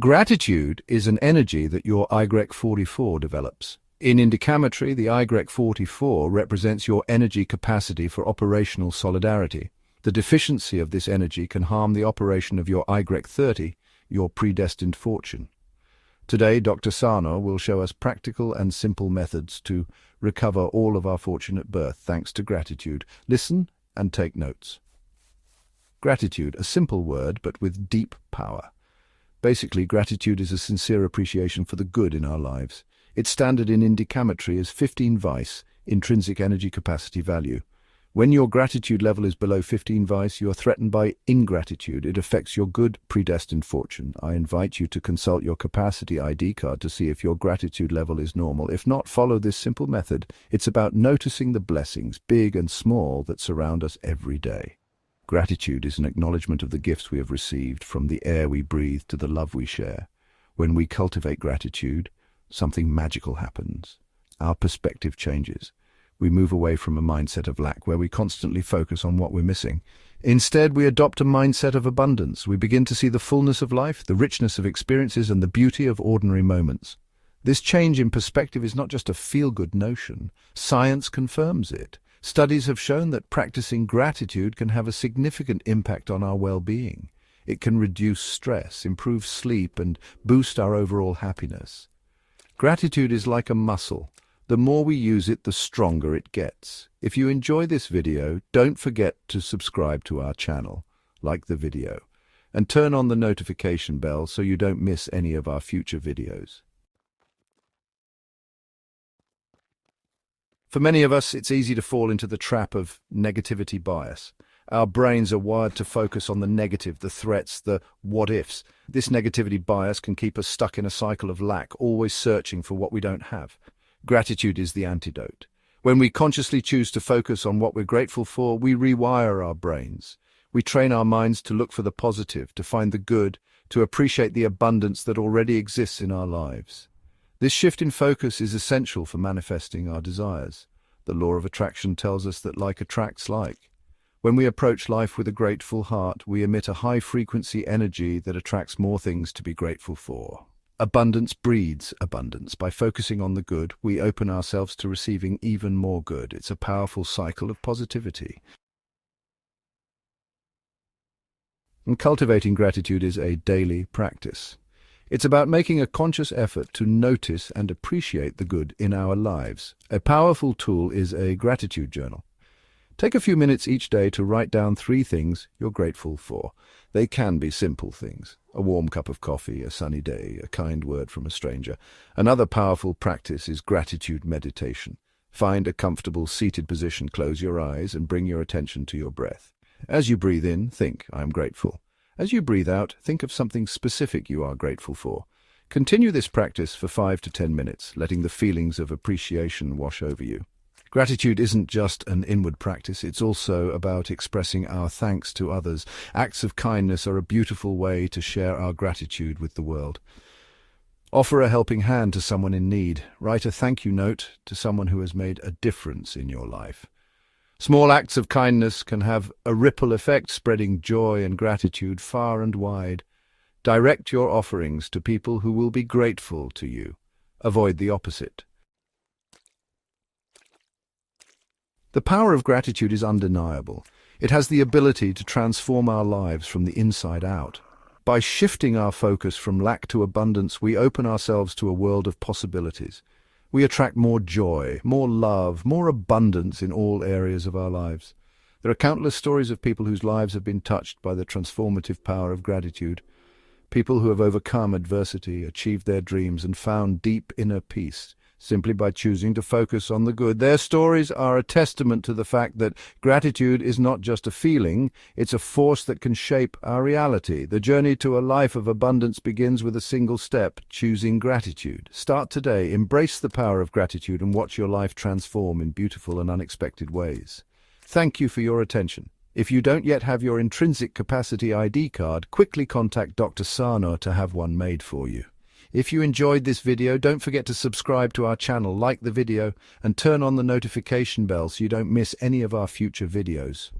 Gratitude is an energy that your Y44 develops. In Indicametry, the Y44 represents your energy capacity for operational solidarity. The deficiency of this energy can harm the operation of your Y30, your predestined fortune. Today, Dr. SARHNHOR will show us practical and simple methods to recover all of our fortune at birth thanks to gratitude. Listen and take notes. Gratitude, a simple word but with deep power. Basically, gratitude is a sincere appreciation for the good in our lives. Its standard in Indicametry is 15 vice, intrinsic energy capacity value. When your gratitude level is below 15 vice, you are threatened by ingratitude. It affects your good predestined fortune. I invite you to consult your capacity ID card to see if your gratitude level is normal. If not, follow this simple method. It's about noticing the blessings, big and small, that surround us every day. Gratitude is an acknowledgement of the gifts we have received, from the air we breathe to the love we share. When we cultivate gratitude, something magical happens. Our perspective changes. We move away from a mindset of lack where we constantly focus on what we're missing. Instead, we adopt a mindset of abundance. We begin to see the fullness of life, the richness of experiences, and the beauty of ordinary moments. This change in perspective is not just a feel-good notion. Science confirms it. Studies have shown that practicing gratitude can have a significant impact on our well-being. It can reduce stress, improve sleep, and boost our overall happiness. Gratitude is like a muscle. The more we use it, the stronger it gets. If you enjoy this video, don't forget to subscribe to our channel, like the video, and turn on the notification bell so you don't miss any of our future videos. For many of us, it's easy to fall into the trap of negativity bias. Our brains are wired to focus on the negative, the threats, the what-ifs. This negativity bias can keep us stuck in a cycle of lack, always searching for what we don't have. Gratitude is the antidote. When we consciously choose to focus on what we're grateful for, we rewire our brains. We train our minds to look for the positive, to find the good, to appreciate the abundance that already exists in our lives. This shift in focus is essential for manifesting our desires. The law of attraction tells us that like attracts like. When we approach life with a grateful heart, we emit a high-frequency energy that attracts more things to be grateful for. Abundance breeds abundance. By focusing on the good, we open ourselves to receiving even more good. It's a powerful cycle of positivity. And cultivating gratitude is a daily practice. It's about making a conscious effort to notice and appreciate the good in our lives. A powerful tool is a gratitude journal. Take a few minutes each day to write down 3 things you're grateful for. They can be simple things: a warm cup of coffee, a sunny day, a kind word from a stranger. Another powerful practice is gratitude meditation. Find a comfortable seated position, close your eyes, and bring your attention to your breath. As you breathe in, think, "I am grateful." As you breathe out, think of something specific you are grateful for. Continue this practice for 5 to 10 minutes, letting the feelings of appreciation wash over you. Gratitude isn't just an inward practice, it's also about expressing our thanks to others. Acts of kindness are a beautiful way to share our gratitude with the world. Offer a helping hand to someone in need. Write a thank you note to someone who has made a difference in your life. Small acts of kindness can have a ripple effect, spreading joy and gratitude far and wide. Direct your offerings to people who will be grateful to you. Avoid the opposite. The power of gratitude is undeniable. It has the ability to transform our lives from the inside out. By shifting our focus from lack to abundance, we open ourselves to a world of possibilities. We attract more joy, more love, more abundance in all areas of our lives. There are countless stories of people whose lives have been touched by the transformative power of gratitude. People who have overcome adversity, achieved their dreams, and found deep inner peace simply by choosing to focus on the good. Their stories are a testament to the fact that gratitude is not just a feeling, it's a force that can shape our reality. The journey to a life of abundance begins with a single step: choosing gratitude. Start today, embrace the power of gratitude, and watch your life transform in beautiful and unexpected ways. Thank you for your attention. If you don't yet have your intrinsic capacity ID card, quickly contact Dr. SARHNHOR to have one made for you. If you enjoyed this video, don't forget to subscribe to our channel, like the video, and turn on the notification bell so you don't miss any of our future videos.